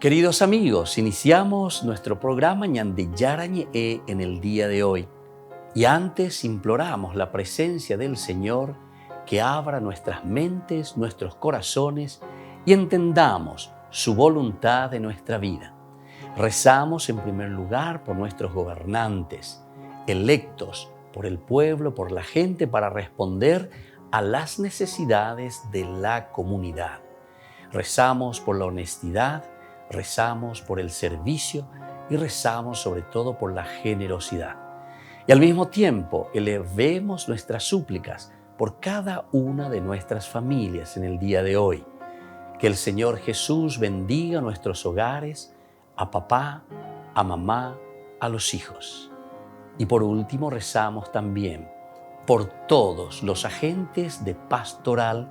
Queridos amigos, iniciamos nuestro programa Ñande Yarañe en el día de hoy. Y antes imploramos la presencia del Señor que abra nuestras mentes, nuestros corazones y entendamos su voluntad de nuestra vida. Rezamos en primer lugar por nuestros gobernantes, electos por el pueblo, por la gente, para responder a las necesidades de la comunidad. Rezamos por la honestidad, rezamos por el servicio y rezamos sobre todo por la generosidad. Y al mismo tiempo elevemos nuestras súplicas por cada una de nuestras familias en el día de hoy. Que el Señor Jesús bendiga nuestros hogares, a papá, a mamá, a los hijos. Y por último rezamos también por todos los agentes de pastoral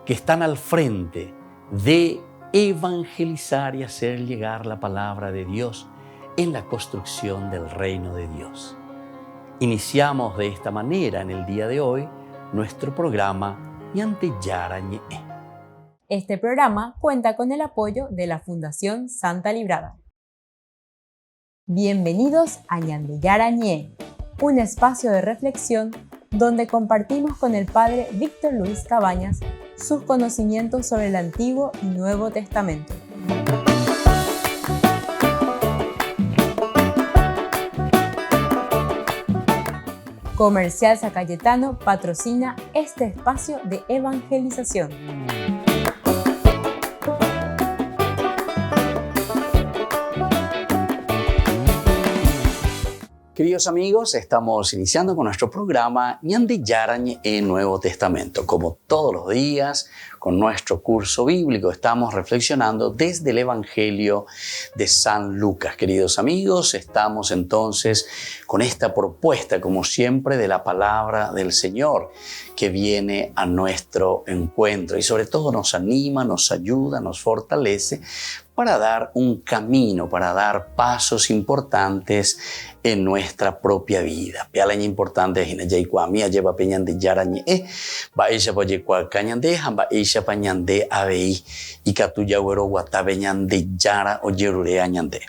que están al frente de evangelizar y hacer llegar la palabra de Dios en la construcción del reino de Dios. Iniciamos de esta manera en el día de hoy nuestro programa Ñande Yarañe. Este programa cuenta con el apoyo de la Fundación Santa Librada. Bienvenidos a Ñande Yarañe, un espacio de reflexión donde compartimos con el Padre Víctor Luis Cabañas sus conocimientos sobre el Antiguo y Nuevo Testamento. Comercial San Cayetano patrocina este espacio de evangelización. Queridos amigos, estamos iniciando con nuestro programa Ñande Yarañe en Nuevo Testamento. Como todos los días, con nuestro curso bíblico, estamos reflexionando desde el Evangelio de San Lucas. Queridos amigos, estamos entonces con esta propuesta, como siempre, de la palabra del Señor que viene a nuestro encuentro y sobre todo nos anima, nos ayuda, nos fortalece para dar un camino, para dar pasos importantes en nuestra propia vida. Pialaña importante es ina jaikwamia lleva peñande yarañe ba ella boyekwa cañande hamba ella pañande abei y katuya güero guatabe ñande yara o yerure añande.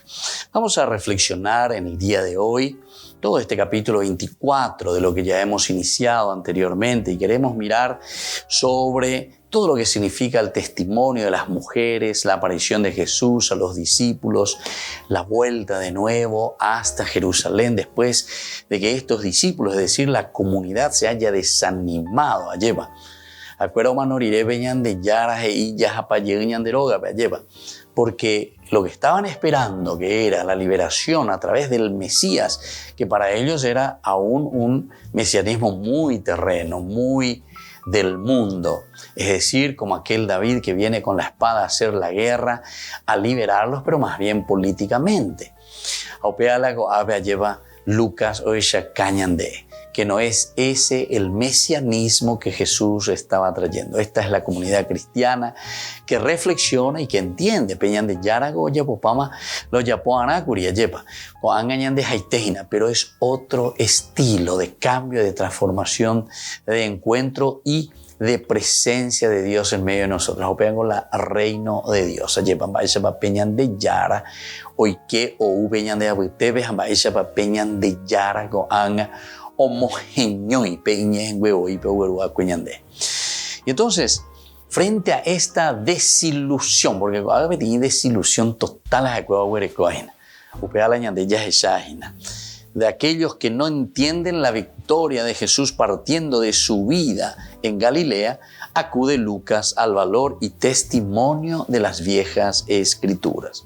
Vamos a reflexionar en el día de hoy todo este capítulo 24 de lo que ya hemos iniciado anteriormente y queremos mirar sobre todo lo que significa el testimonio de las mujeres, la aparición de Jesús a los discípulos, la vuelta de nuevo hasta Jerusalén después de que estos discípulos, es decir, la comunidad se haya desanimado. Lleva. Acuerdo manoriré veñan de yaras e ya apayeñan de roga, lleva. Porque lo que estaban esperando, que era la liberación a través del Mesías, que para ellos era aún un mesianismo muy terreno, muy del mundo, es decir, como aquel David que viene con la espada a hacer la guerra, a liberarlos, pero más bien políticamente. Aupealago ave lleva Lucas o ella cañande, que no es ese el mesianismo que Jesús estaba trayendo. Esta es la comunidad cristiana que reflexiona y que entiende. Peñan de Yarago, Yapopama, lo Yapoanacuria, Yepa, o Angañan de Haitejina, pero es otro estilo de cambio, de transformación, de encuentro y de presencia de Dios en medio de nosotros. O pegan la reino de Dios. Yepan vaya pa peñan de Yara, hoy que o peñan de Abutebe, vaya pa peñan de Yara go anga. Y entonces, frente a esta desilusión, porque ahora tiene desilusión total de aquellos que no entienden la victoria de Jesús partiendo de su vida en Galilea, acude Lucas al valor y testimonio de las viejas escrituras.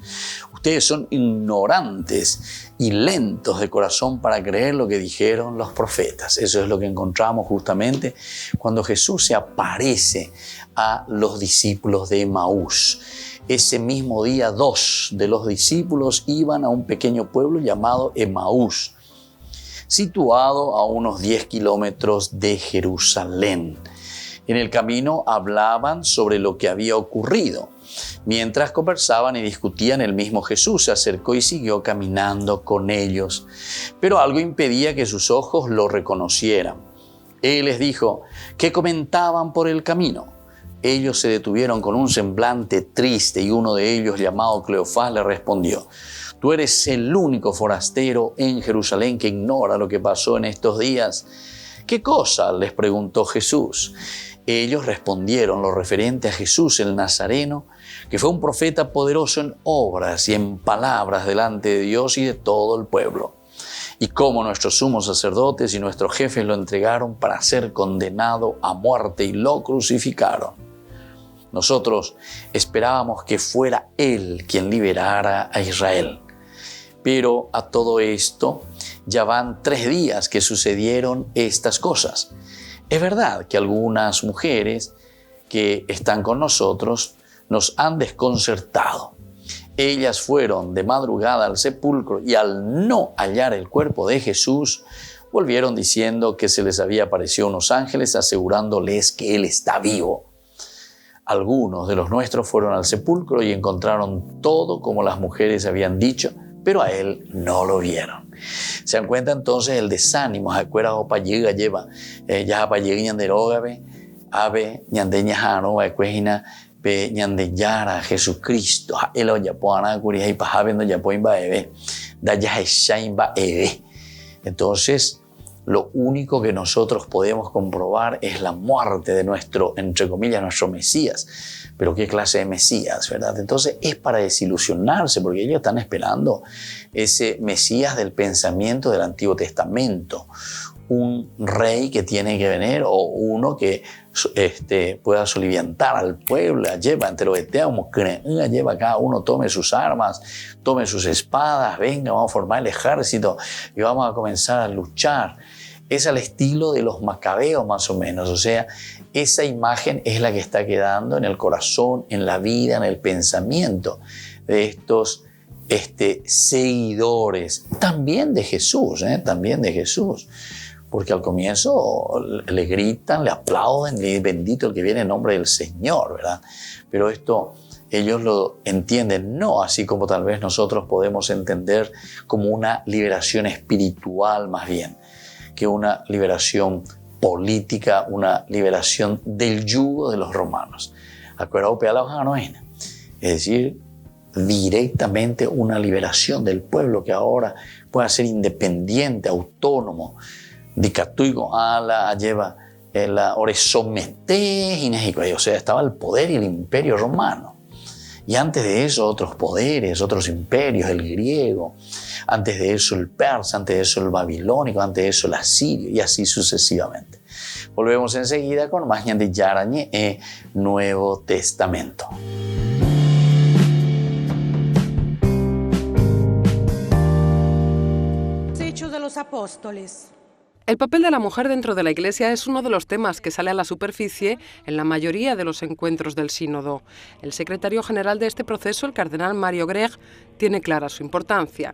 Ustedes son ignorantes y lentos de corazón para creer lo que dijeron los profetas. Eso es lo que encontramos justamente cuando Jesús se aparece a los discípulos de Emaús. Ese mismo día, 2 de los discípulos iban a un pequeño pueblo llamado Emaús, situado a unos 10 kilómetros de Jerusalén. En el camino hablaban sobre lo que había ocurrido. Mientras conversaban y discutían, el mismo Jesús se acercó y siguió caminando con ellos. Pero algo impedía que sus ojos lo reconocieran. Él les dijo: ¿qué comentaban por el camino? Ellos se detuvieron con un semblante triste y uno de ellos, llamado Cleofás, le respondió: «Tú eres el único forastero en Jerusalén que ignora lo que pasó en estos días». «¿Qué cosa?», les preguntó Jesús. Ellos respondieron lo referente a Jesús el Nazareno, que fue un profeta poderoso en obras y en palabras delante de Dios y de todo el pueblo, y cómo nuestros sumos sacerdotes y nuestros jefes lo entregaron para ser condenado a muerte y lo crucificaron. Nosotros esperábamos que fuera Él quien liberara a Israel. Pero a todo esto ya van 3 días que sucedieron estas cosas. Es verdad que algunas mujeres que están con nosotros nos han desconcertado. Ellas fueron de madrugada al sepulcro y al no hallar el cuerpo de Jesús, volvieron diciendo que se les había aparecido unos ángeles asegurándoles que Él está vivo. Algunos de los nuestros fueron al sepulcro y encontraron todo como las mujeres habían dicho, pero a Él no lo vieron. Se dan cuenta entonces el desánimo. Acuerda o payiga lleva ya payiga ñanderogabe ave ñandeñajano acuejina pe ñandeyara Jesucristo el oyapoana curia y pajabendo yapoimba eve da ya shaimba eve. Entonces lo único que nosotros podemos comprobar es la muerte de nuestro, entre comillas, nuestro Mesías. Pero ¿qué clase de Mesías, verdad? Entonces es para desilusionarse, porque ellos están esperando ese Mesías del pensamiento del Antiguo Testamento. Un rey que tiene que venir, o uno que pueda soliviantar al pueblo, lleva entre los eteamos, lleva cada uno, tome sus armas, tome sus espadas, venga, vamos a formar el ejército y vamos a comenzar a luchar. Es al estilo de los macabeos más o menos, o sea, esa imagen es la que está quedando en el corazón, en la vida, en el pensamiento de estos seguidores, también de Jesús, también de Jesús. Porque al comienzo le gritan, le aplauden, le bendito el que viene en nombre del Señor, ¿verdad? Pero esto ellos lo entienden no así como tal vez nosotros podemos entender, como una liberación espiritual más bien, que una liberación política, una liberación del yugo de los romanos. Es decir, directamente una liberación del pueblo que ahora pueda ser independiente, autónomo, dicatuigo ala lleva la oresomete o sea, estaba el poder y el imperio romano, y antes de eso otros poderes, otros imperios, el griego, antes de eso el persa, antes de eso el babilónico, antes de eso el asirio, y así sucesivamente. Volvemos enseguida con más de Yarañe Nuevo Testamento. Hechos de los Apóstoles. El papel de la mujer dentro de la Iglesia es uno de los temas que sale a la superficie en la mayoría de los encuentros del Sínodo. El secretario general de este proceso, el cardenal Mario Grech, tiene clara su importancia.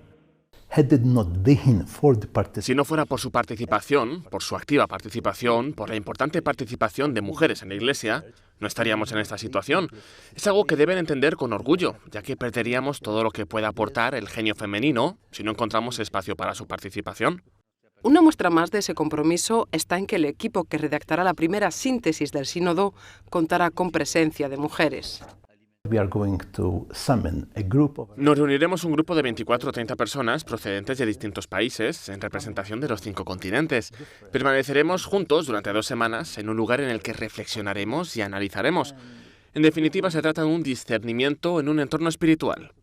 Si no fuera por su participación, por su activa participación, por la importante participación de mujeres en la Iglesia, no estaríamos en esta situación. Es algo que deben entender con orgullo, ya que perderíamos todo lo que pueda aportar el genio femenino si no encontramos espacio para su participación. Una muestra más de ese compromiso está en que el equipo que redactará la primera síntesis del sínodo contará con presencia de mujeres. Nos reuniremos un grupo de 24 o 30 personas procedentes de distintos países en representación de los 5 continentes. Permaneceremos juntos durante 2 semanas en un lugar en el que reflexionaremos y analizaremos. En definitiva, se trata de un discernimiento en un entorno espiritual.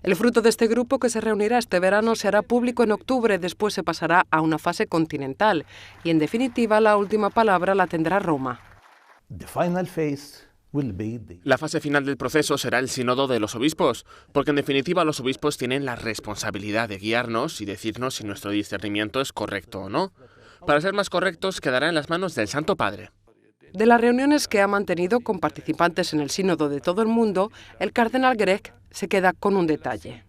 El fruto de este grupo, que se reunirá este verano, se hará público en octubre, después se pasará a una fase continental y, en definitiva, la última palabra la tendrá Roma. La fase final del proceso será el sínodo de los obispos, porque en definitiva los obispos tienen la responsabilidad de guiarnos y decirnos si nuestro discernimiento es correcto o no. Para ser más correctos, quedará en las manos del Santo Padre. De las reuniones que ha mantenido con participantes en el sínodo de todo el mundo, el cardenal Grech se queda con un detalle.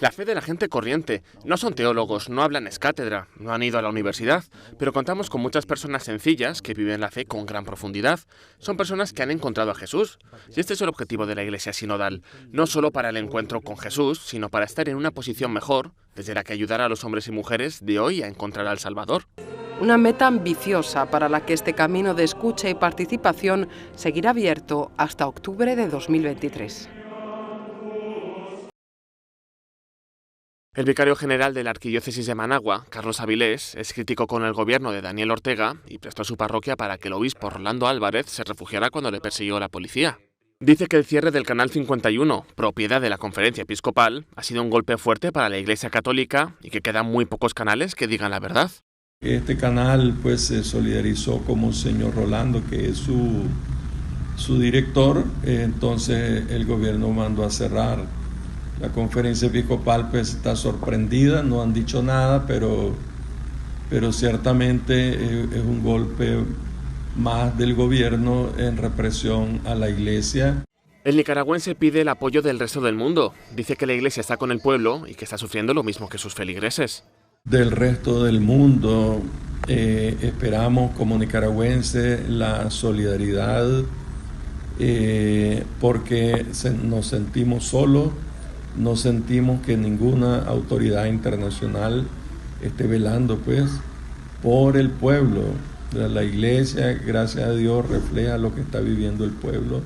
La fe de la gente corriente. No son teólogos, no hablan ex cátedra, no han ido a la universidad, pero contamos con muchas personas sencillas que viven la fe con gran profundidad. Son personas que han encontrado a Jesús. Y este es el objetivo de la Iglesia sinodal, no solo para el encuentro con Jesús, sino para estar en una posición mejor, desde la que ayudar a los hombres y mujeres de hoy a encontrar al Salvador. Una meta ambiciosa para la que este camino de escucha y participación seguirá abierto hasta octubre de 2023. El vicario general de la Arquidiócesis de Managua, Carlos Avilés, es crítico con el gobierno de Daniel Ortega y prestó su parroquia para que el obispo Rolando Álvarez se refugiara cuando le persiguió la policía. Dice que el cierre del Canal 51, propiedad de la Conferencia Episcopal, ha sido un golpe fuerte para la Iglesia Católica y que quedan muy pocos canales que digan la verdad. Este canal pues se solidarizó con Monseñor Rolando, que es su director, entonces el gobierno mandó a cerrar. La Conferencia Episcopal pues está sorprendida, no han dicho nada, pero ciertamente es un golpe más del gobierno en represión a la Iglesia. El nicaragüense pide el apoyo del resto del mundo. Dice que la Iglesia está con el pueblo y que está sufriendo lo mismo que sus feligreses. Del resto del mundo esperamos como nicaragüenses la solidaridad porque nos sentimos solos, no sentimos que ninguna autoridad internacional esté velando pues por el pueblo. La Iglesia, gracias a Dios, refleja lo que está viviendo el pueblo.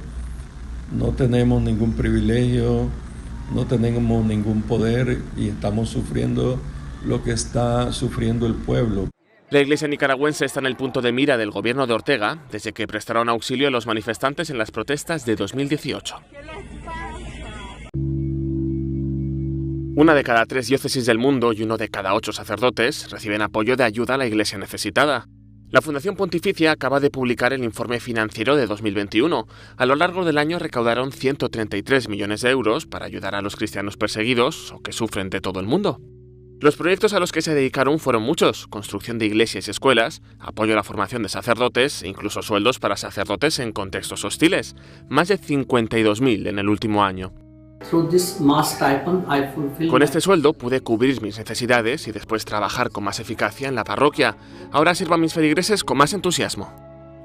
No tenemos ningún privilegio, no tenemos ningún poder y estamos sufriendo lo que está sufriendo el pueblo. La Iglesia nicaragüense está en el punto de mira del gobierno de Ortega desde que prestaron auxilio a los manifestantes en las protestas de 2018. Una de cada 3 diócesis del mundo y uno de cada 8 sacerdotes reciben apoyo de ayuda a la Iglesia necesitada. La Fundación Pontificia acaba de publicar el informe financiero de 2021. A lo largo del año recaudaron 133 millones de euros para ayudar a los cristianos perseguidos o que sufren de todo el mundo. Los proyectos a los que se dedicaron fueron muchos: construcción de iglesias y escuelas, apoyo a la formación de sacerdotes e incluso sueldos para sacerdotes en contextos hostiles, más de 52.000 en el último año. Con este sueldo pude cubrir mis necesidades y después trabajar con más eficacia en la parroquia. Ahora sirvo a mis feligreses con más entusiasmo.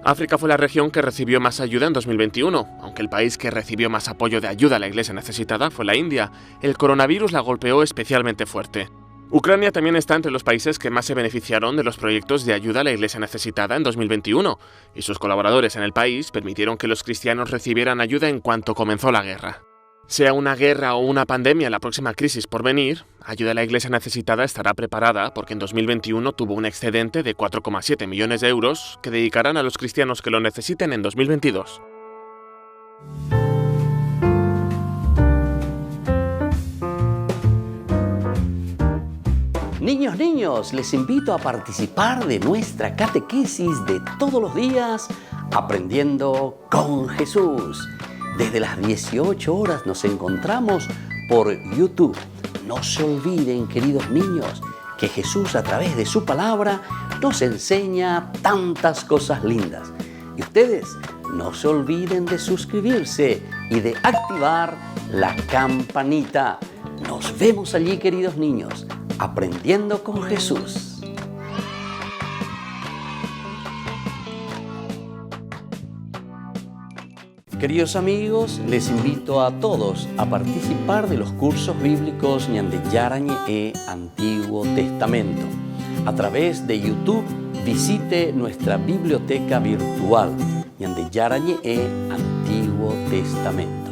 África fue la región que recibió más ayuda en 2021, aunque el país que recibió más apoyo de ayuda a la Iglesia necesitada fue la India. El coronavirus la golpeó especialmente fuerte. Ucrania también está entre los países que más se beneficiaron de los proyectos de ayuda a la Iglesia necesitada en 2021, y sus colaboradores en el país permitieron que los cristianos recibieran ayuda en cuanto comenzó la guerra. Sea una guerra o una pandemia la próxima crisis por venir, ayuda a la Iglesia necesitada estará preparada porque en 2021 tuvo un excedente de 4,7 millones de euros que dedicarán a los cristianos que lo necesiten en 2022. Niños, les invito a participar de nuestra catequesis de todos los días, Aprendiendo con Jesús. Desde las 18 horas nos encontramos por YouTube. No se olviden, queridos niños, que Jesús a través de su palabra nos enseña tantas cosas lindas. Y ustedes no se olviden de suscribirse y de activar la campanita. Nos vemos allí, queridos niños, aprendiendo con Jesús. Queridos amigos, les invito a todos a participar de los cursos bíblicos Ñande Yarañe e Antiguo Testamento. A través de YouTube, visite nuestra biblioteca virtual Ñande Yarañe e Antiguo Testamento.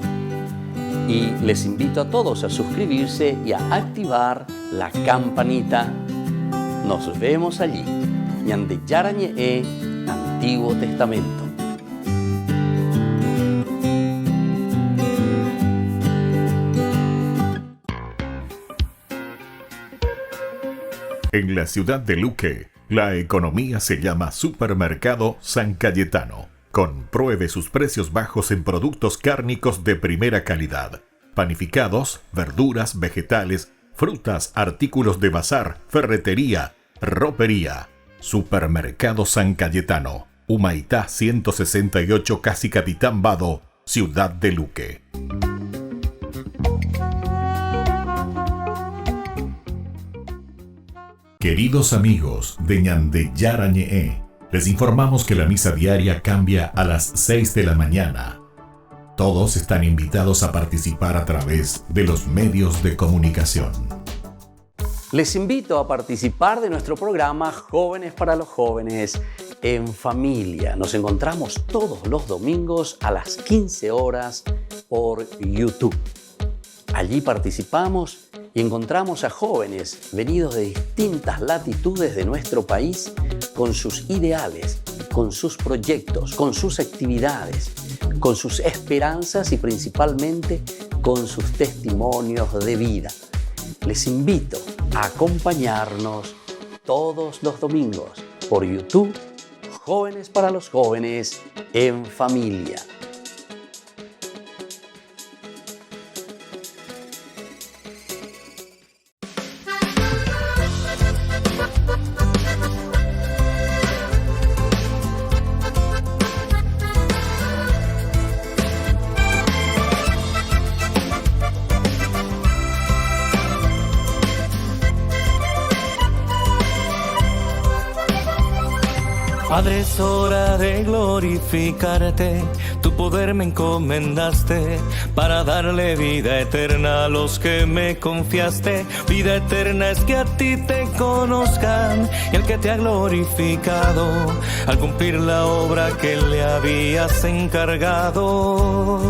Y les invito a todos a suscribirse y a activar la campanita. Nos vemos allí. Ñande Yarañe e Antiguo Testamento. En la ciudad de Luque, la economía se llama Supermercado San Cayetano. Compruebe sus precios bajos en productos cárnicos de primera calidad. Panificados, verduras, vegetales, frutas, artículos de bazar, ferretería, ropería. Supermercado San Cayetano, Humaitá 168, Casi Capitán Vado, ciudad de Luque. Queridos amigos de Ñande Yarañe, les informamos que la misa diaria cambia a las 6 de la mañana. Todos están invitados a participar a través de los medios de comunicación. Les invito a participar de nuestro programa Jóvenes para los Jóvenes en Familia. Nos encontramos todos los domingos a las 15 horas por YouTube. Allí participamos y encontramos a jóvenes venidos de distintas latitudes de nuestro país con sus ideales, con sus proyectos, con sus actividades, con sus esperanzas y principalmente con sus testimonios de vida. Les invito a acompañarnos todos los domingos por YouTube, Jóvenes para los Jóvenes en Familia. Padre, es hora de glorificarte, tu poder me encomendaste para darle vida eterna a los que me confiaste. Vida eterna es que a ti te conozcan y el que te ha glorificado al cumplir la obra que le habías encargado.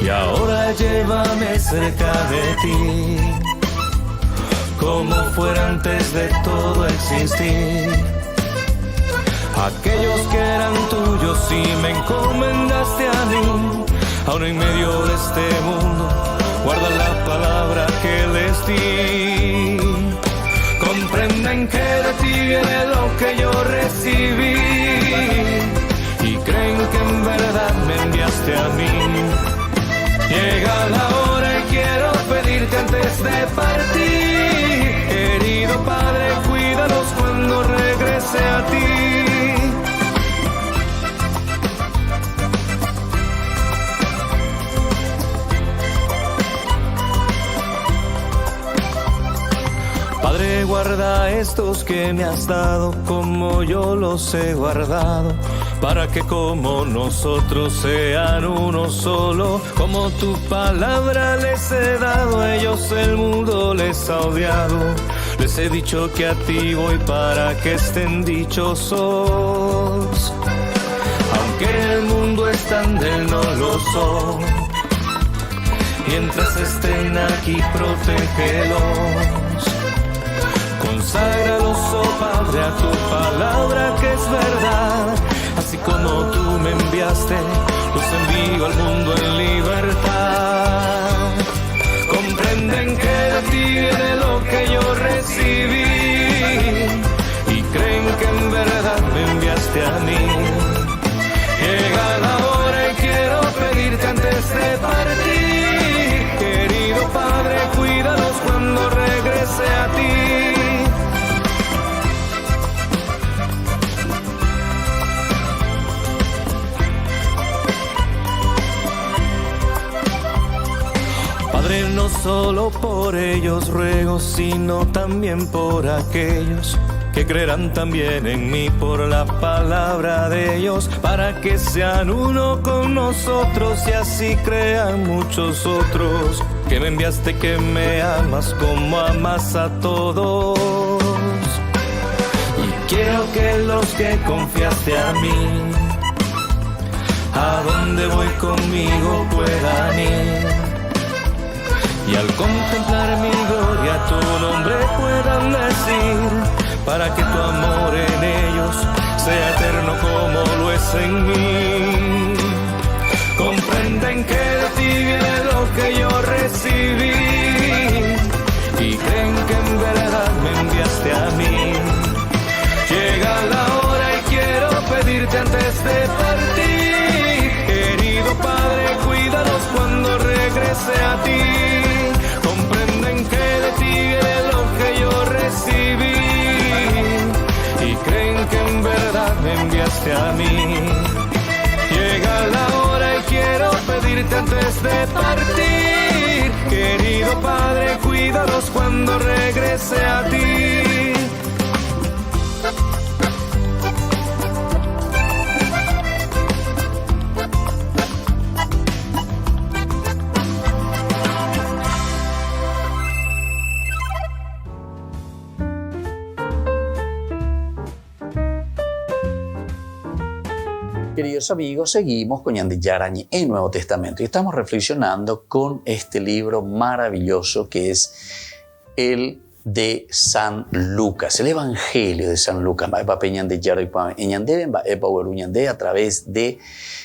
Y ahora llévame cerca de ti, como fuera antes de todo existir. Aquellos que eran tuyos y me encomendaste a mí, aún en medio de este mundo, guarda la palabra que les di. Comprenden que de ti viene lo que yo recibí y creen que en verdad me enviaste a mí. Llega la hora y quiero pedirte antes de partir, querido Padre, cuídalos cuando regrese a ti. Padre, guarda estos que me has dado como yo los he guardado, para que como nosotros sean uno solo. Como tu palabra les he dado, ellos el mundo les ha odiado. Les he dicho que a ti voy para que estén dichosos. Aunque en el mundo están de él, no lo son. Mientras estén aquí, protégelos. Conságralos, oh Padre, a tu palabra que es verdad. Así como tú me enviaste, los envío al mundo en libertad. Comprenden que de ti viene lo que yo recibí y creen que en verdad me enviaste a mí. Llega la hora y quiero pedirte antes de partir, querido Padre, cuídalos cuando regrese a ti. Padre, no solo por ellos ruego, sino también por aquellos que creerán también en mí por la palabra de ellos, para que sean uno con nosotros y así crean muchos otros, que me enviaste, que me amas como amas a todos. Y quiero que los que confiaste a mí, a donde voy conmigo puedan ir. Y al contemplar mi gloria tu nombre puedan decir, para que tu amor en ellos sea eterno como lo es en mí. Comprenden que de ti viene lo que yo recibí y creen que en verdad me enviaste a mí. Llega la hora y quiero pedirte antes de partir, querido Padre, cuídalos cuando regrese a ti. Comprenden que de ti viene lo que yo recibí y creen que en verdad me enviaste a mí. Llega la hora y quiero pedirte antes de partir, querido Padre, cuídalos cuando regrese a ti. queridos amigos, seguimos con Ñande Yarañe en Nuevo Testamento y estamos reflexionando con este libro maravilloso que es el de San Lucas, el Evangelio de San Lucas, a través de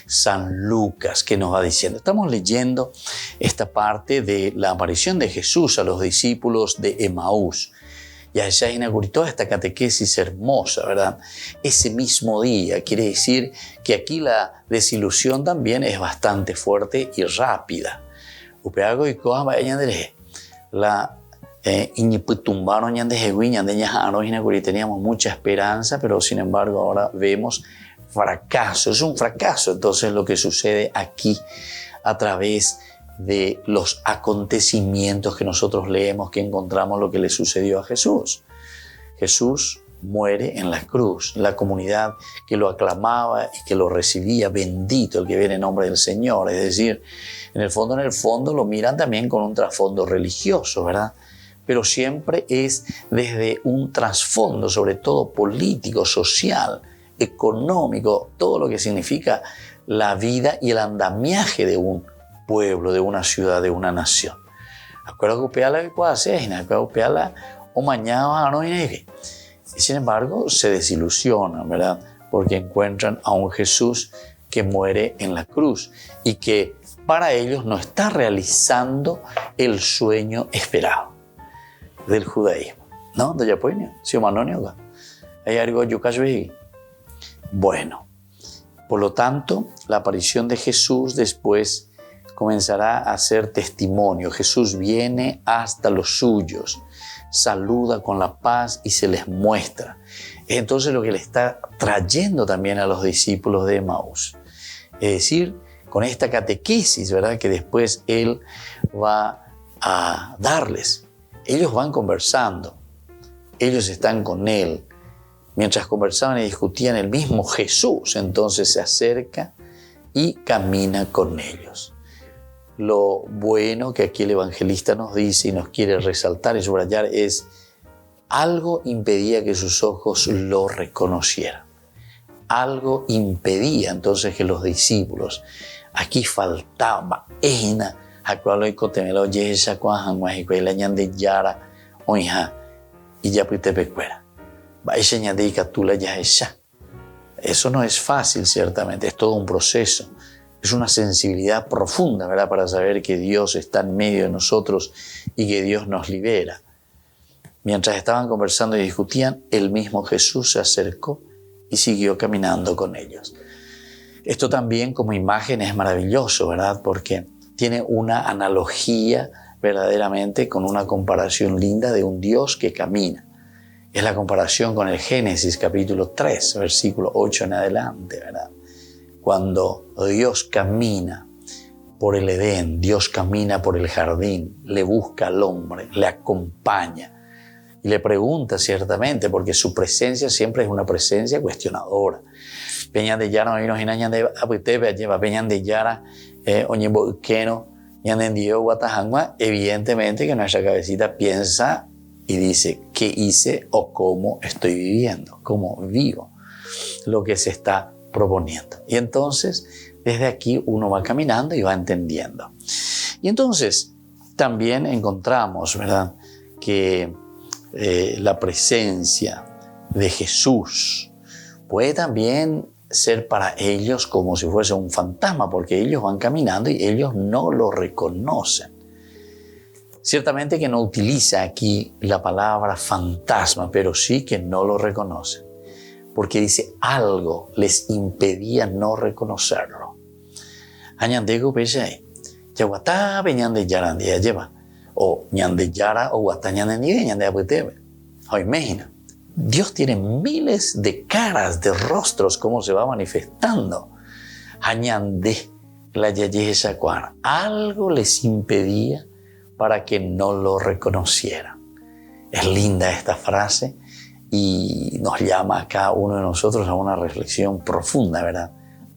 San Lucas, que nos va diciendo. Estamos leyendo esta parte de la aparición de Jesús a los discípulos de Emaús. Ya se inauguró toda esta catequesis hermosa, ¿verdad? Ese mismo día, quiere decir que aquí la desilusión también es bastante fuerte y rápida. Teníamos mucha esperanza, pero sin embargo ahora vemos fracaso. Es un fracaso entonces lo que sucede aquí a través de los acontecimientos que nosotros leemos, que encontramos lo que le sucedió a Jesús. Jesús muere en la cruz. La comunidad que lo aclamaba y que lo recibía, bendito el que viene en nombre del Señor. Es decir, en el fondo lo miran también con un trasfondo religioso, ¿verdad? Pero siempre es desde un trasfondo, sobre todo político, social, económico, todo lo que significa la vida y el andamiaje de un pueblo, de una ciudad, de una nación. Y sin embargo se desilusionan, ¿verdad? Porque encuentran a un Jesús que muere en la cruz y que para ellos no está realizando el sueño esperado del judaísmo, ¿no? Bueno, por lo tanto, la aparición de Jesús después comenzará a ser testimonio. Jesús viene hasta los suyos, saluda con la paz y se les muestra. Es entonces lo que le está trayendo también a los discípulos de Emaús. Es decir, con esta catequesis, ¿verdad?, que después Él va a darles. Ellos van conversando, ellos están con Él. Mientras conversaban y discutían, el mismo Jesús entonces se acerca y camina con ellos. Lo bueno que aquí el evangelista nos dice y nos quiere resaltar y subrayar es: algo impedía que sus ojos lo reconocieran. Algo impedía entonces que los discípulos, aquí faltaba, y eso no es fácil, ciertamente, es todo un proceso. Es una sensibilidad profunda, ¿verdad?, para saber que Dios está en medio de nosotros y que Dios nos libera. Mientras estaban conversando y discutían, el mismo Jesús se acercó y siguió caminando con ellos. Esto también como imagen es maravilloso, ¿verdad?, porque tiene una analogía verdaderamente con una comparación linda de un Dios que camina. Es la comparación con el Génesis capítulo 3, versículo 8 en adelante, ¿verdad? Cuando Dios camina por el Edén, Dios camina por el jardín, le busca al hombre, le acompaña y le pregunta ciertamente, porque su presencia siempre es una presencia cuestionadora. Peñan de Yara, no hay de Aputebe, lleva Peñan de Yara, Oñembo Keno, Ñanendio, Guatajangua. Evidentemente que nuestra cabecita piensa y dice: ¿qué hice o cómo estoy viviendo? ¿Cómo vivo lo que se está proponiendo? Y entonces, desde aquí uno va caminando y va entendiendo. Y entonces, también encontramos, ¿verdad?, que la presencia de Jesús puede también ser para ellos como si fuese un fantasma, porque ellos van caminando y ellos no lo reconocen. Ciertamente que no utiliza aquí la palabra fantasma, pero sí que no lo reconocen, porque dice algo les impedía no reconocerlo. Añandego pese, yaguatá peñande yarandia lleva, o ñande yara o guatá ñande ñande apetebe. O imagina, Dios tiene miles de caras, de rostros, cómo se va manifestando. Añande la yayesa cuara, algo les impedía para que no lo reconocieran. Es linda esta frase y nos llama a cada uno de nosotros a una reflexión profunda, ¿verdad?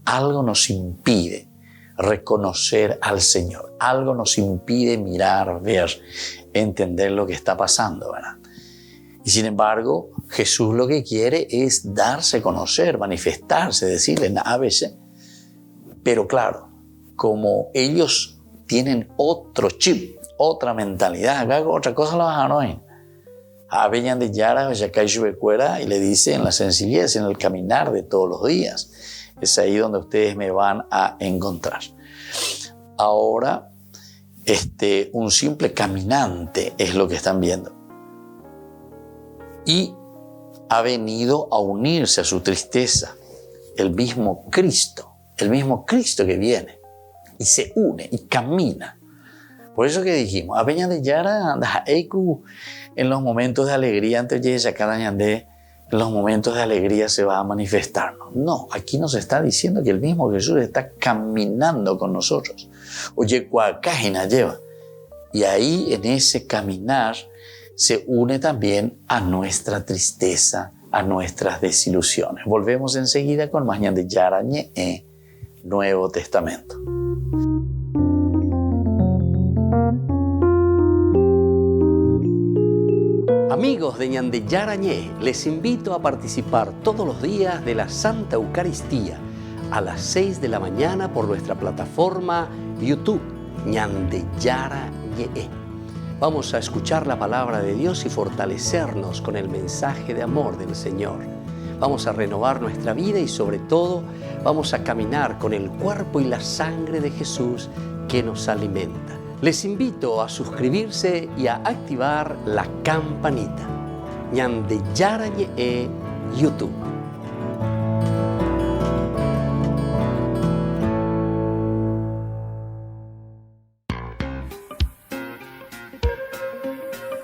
Algo nos impide reconocer al Señor. Algo nos impide mirar, ver, entender lo que está pasando, ¿verdad? Y sin embargo, Jesús lo que quiere es darse a conocer, manifestarse, decirle, a veces, Pero claro, como ellos tienen otro chip, otra mentalidad, acá otra cosa la bajaron hoy. Aveñan de Yara, y le dice en la sencillez, en el caminar de todos los días. Es ahí donde ustedes me van a encontrar. Ahora, un simple caminante es lo que están viendo. Y ha venido a unirse a su tristeza el mismo Cristo que viene y se une y camina. Por eso que dijimos, Aveñan de Yara, en los momentos de alegría, antes de sacar en los momentos de alegría se va a manifestarnos. No, aquí nos está diciendo que el mismo Jesús está caminando con nosotros. Oye, cuacágina lleva. Y ahí en ese caminar se une también a nuestra tristeza, a nuestras desilusiones. Volvemos enseguida con más de Yarañe Nuevo Testamento. Amigos de Ñande Yarañé, les invito a participar todos los días de la Santa Eucaristía a las 6 de la mañana por nuestra plataforma YouTube, Ñande Yarañé. Vamos a escuchar la palabra de Dios y fortalecernos con el mensaje de amor del Señor. Vamos a renovar nuestra vida y sobre todo vamos a caminar con el cuerpo y la sangre de Jesús que nos alimenta. Les invito a suscribirse y a activar la campanita. Ñande Yarañé YouTube.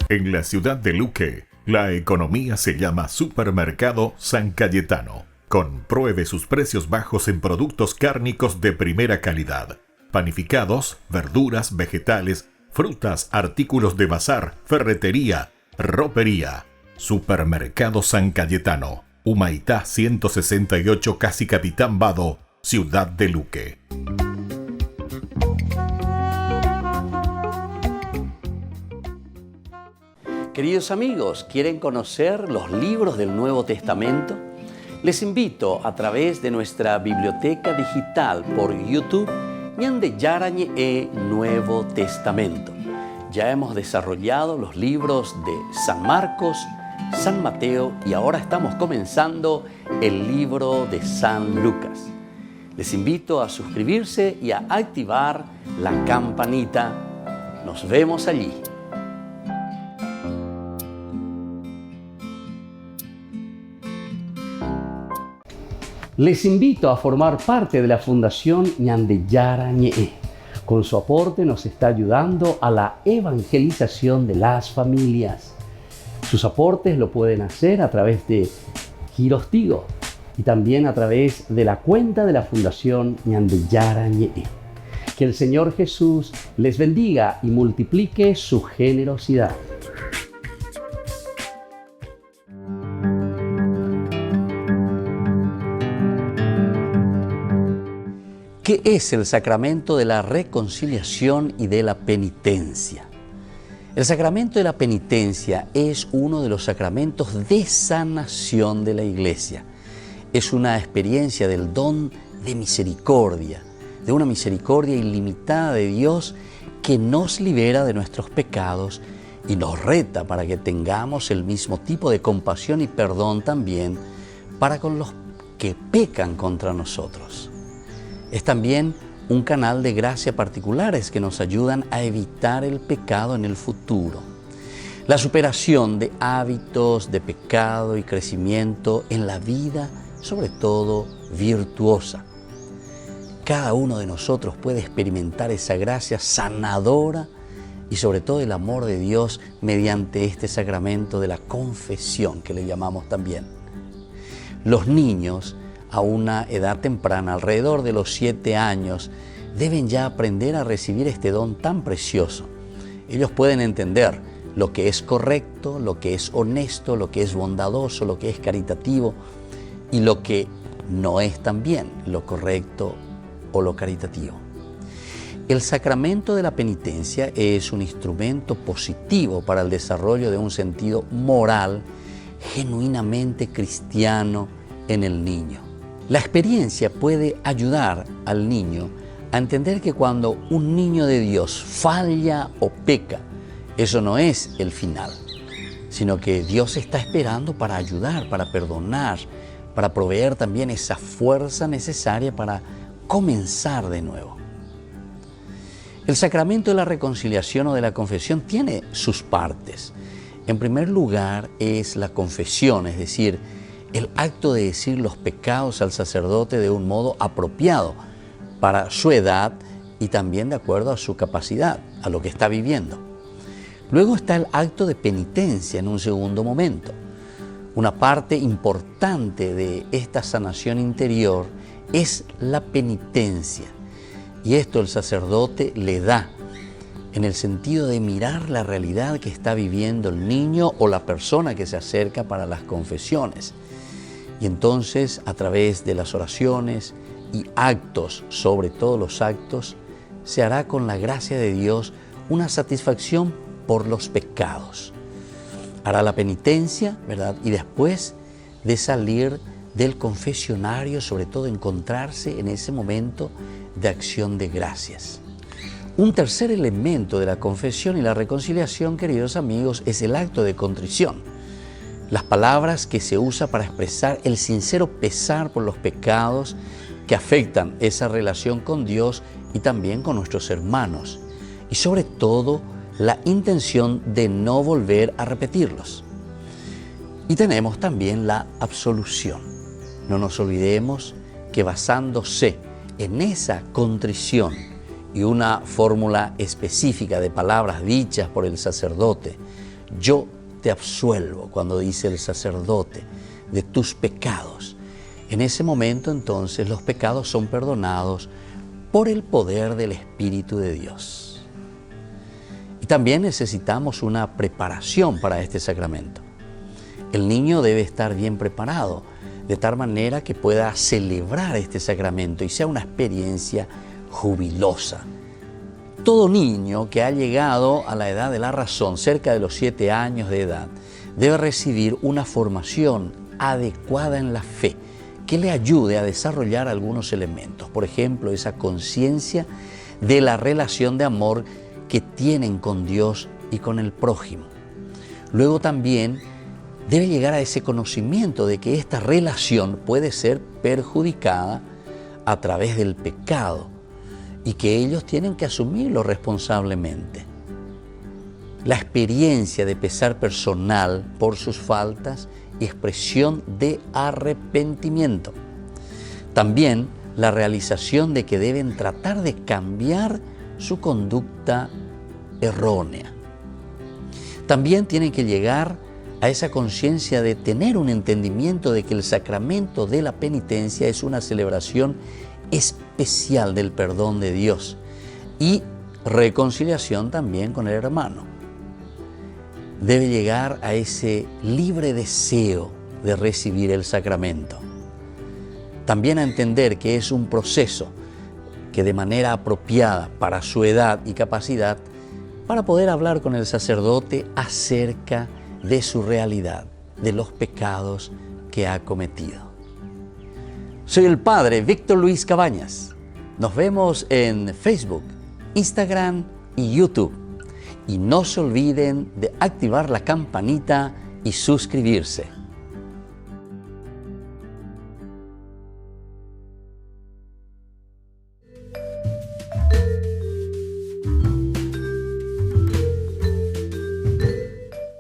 En la ciudad de Luque, la economía se llama Supermercado San Cayetano. Compruebe sus precios bajos en productos cárnicos de primera calidad. Panificados, verduras, vegetales, frutas, artículos de bazar, ferretería, ropería. Supermercado San Cayetano, Humaitá 168, Casi Capitán Vado, Ciudad de Luque. Queridos amigos, ¿quieren conocer los libros del Nuevo Testamento? Les invito a través de nuestra biblioteca digital por YouTube, Ñande Yarañé Nuevo Testamento. Ya hemos desarrollado los libros de San Marcos, San Mateo y ahora estamos comenzando el libro de San Lucas. Les invito a suscribirse y a activar la campanita. Nos vemos allí. Les invito a formar parte de la Fundación Ñande Yarañé. Con su aporte nos está ayudando a la evangelización de las familias. Sus aportes lo pueden hacer a través de Giros Tigo y también a través de la cuenta de la Fundación Ñande Yarañé. Que el Señor Jesús les bendiga y multiplique su generosidad. ¿Qué es el sacramento de la reconciliación y de la penitencia? El sacramento de la penitencia es uno de los sacramentos de sanación de la Iglesia. Es una experiencia del don de misericordia, de una misericordia ilimitada de Dios que nos libera de nuestros pecados y nos reta para que tengamos el mismo tipo de compasión y perdón también para con los que pecan contra nosotros. Es también un canal de gracia particulares que nos ayudan a evitar el pecado en el futuro. La superación de hábitos de pecado y crecimiento en la vida, sobre todo virtuosa. Cada uno de nosotros puede experimentar esa gracia sanadora y sobre todo el amor de Dios mediante este sacramento de la confesión que le llamamos también. Los niños a una edad temprana, alrededor de los 7 años, deben ya aprender a recibir este don tan precioso. Ellos pueden entender lo que es correcto, lo que es honesto, lo que es bondadoso, lo que es caritativo y lo que no es también lo correcto o lo caritativo. El sacramento de la penitencia es un instrumento positivo para el desarrollo de un sentido moral genuinamente cristiano en el niño. La experiencia puede ayudar al niño a entender que cuando un niño de Dios falla o peca, eso no es el final, sino que Dios está esperando para ayudar, para perdonar, para proveer también esa fuerza necesaria para comenzar de nuevo. El sacramento de la reconciliación o de la confesión tiene sus partes. En primer lugar es la confesión, es decir, el acto de decir los pecados al sacerdote de un modo apropiado para su edad y también de acuerdo a su capacidad, a lo que está viviendo. Luego está el acto de penitencia en un segundo momento. Una parte importante de esta sanación interior es la penitencia. Y esto el sacerdote le da en el sentido de mirar la realidad que está viviendo el niño o la persona que se acerca para las confesiones. Y entonces, a través de las oraciones y actos, sobre todo los actos, se hará con la gracia de Dios una satisfacción por los pecados. Hará la penitencia, ¿verdad? Y después de salir del confesionario, sobre todo encontrarse en ese momento de acción de gracias. Un tercer elemento de la confesión y la reconciliación, queridos amigos, es el acto de contrición. Las palabras que se usa para expresar el sincero pesar por los pecados que afectan esa relación con Dios y también con nuestros hermanos. Y sobre todo, la intención de no volver a repetirlos. Y tenemos también la absolución. No nos olvidemos que basándose en esa contrición y una fórmula específica de palabras dichas por el sacerdote, yo te absuelvo, cuando dice el sacerdote, de tus pecados. En ese momento entonces los pecados son perdonados por el poder del Espíritu de Dios. Y también necesitamos una preparación para este sacramento. El niño debe estar bien preparado, de tal manera que pueda celebrar este sacramento y sea una experiencia jubilosa. Todo niño que ha llegado a la edad de la razón, cerca de los 7 años de edad, debe recibir una formación adecuada en la fe que le ayude a desarrollar algunos elementos. Por ejemplo, esa conciencia de la relación de amor que tienen con Dios y con el prójimo. Luego también debe llegar a ese conocimiento de que esta relación puede ser perjudicada a través del pecado y que ellos tienen que asumirlo responsablemente. La experiencia de pesar personal por sus faltas y expresión de arrepentimiento. También la realización de que deben tratar de cambiar su conducta errónea. También tienen que llegar a esa conciencia de tener un entendimiento de que el sacramento de la penitencia es una celebración especial del perdón de Dios y reconciliación también con el hermano. Debe llegar a ese libre deseo de recibir el sacramento. También a entender que es un proceso que de manera apropiada para su edad y capacidad, para poder hablar con el sacerdote acerca de su realidad, de los pecados que ha cometido. Soy el Padre Víctor Luis Cabañas. Nos vemos en Facebook, Instagram y YouTube. Y no se olviden de activar la campanita y suscribirse.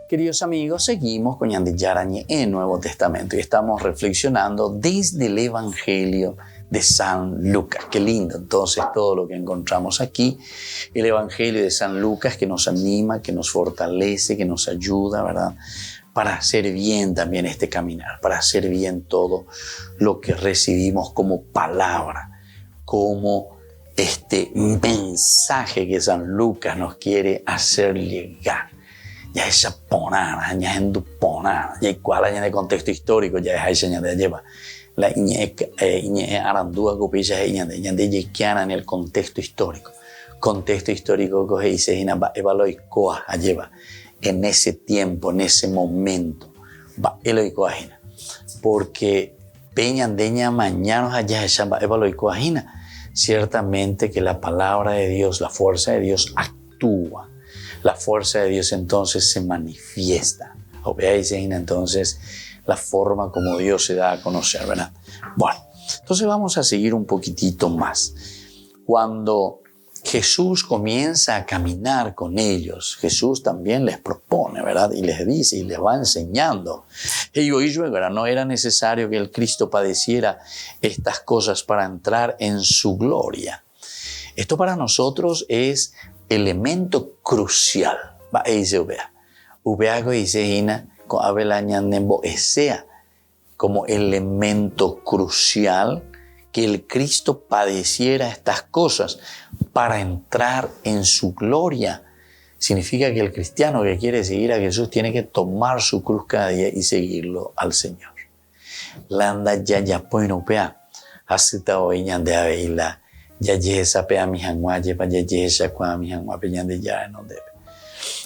Queridos amigos, seguimos con Ñandi Yarañe en Nuevo Testamento y estamos reflexionando desde el Evangelio de San Lucas. Qué lindo entonces todo lo que encontramos aquí. El Evangelio de San Lucas que nos anima, que nos fortalece, que nos ayuda, ¿verdad? Para hacer bien también este caminar, para hacer bien todo lo que recibimos como palabra, como este mensaje que San Lucas nos quiere hacer llegar. Ya es japonana, ya es enduponana, ya igual ya de contexto histórico, ya es ya de lleva. La iñe arandúa copilla ya de yequiana en el contexto histórico. Contexto histórico que dice ina evaluicoa lleva en ese tiempo, en ese momento, eloicoa. Porque peñandeña mañana allá esa ciertamente que la palabra de Dios, la fuerza de Dios actúa. La fuerza de Dios entonces se manifiesta. Entonces la forma como Dios se da a conocer, ¿verdad? Bueno, entonces vamos a seguir un poquitito más. Cuando Jesús comienza a caminar con ellos, Jesús también les propone, ¿verdad? Y les dice y les va enseñando. ¿Verdad? No era necesario que el Cristo padeciera estas cosas para entrar en su gloria. Esto para nosotros es elemento crucial. Como elemento crucial que el Cristo padeciera estas cosas para entrar en su gloria. Significa que el cristiano que quiere seguir a Jesús tiene que tomar su cruz cada día y seguirlo al Señor. Landa ya poinopea, asita oiñan de aveila, ya yesa pea mi hanguaye, pa ya yesa kwa mi hanguape de ya no debe.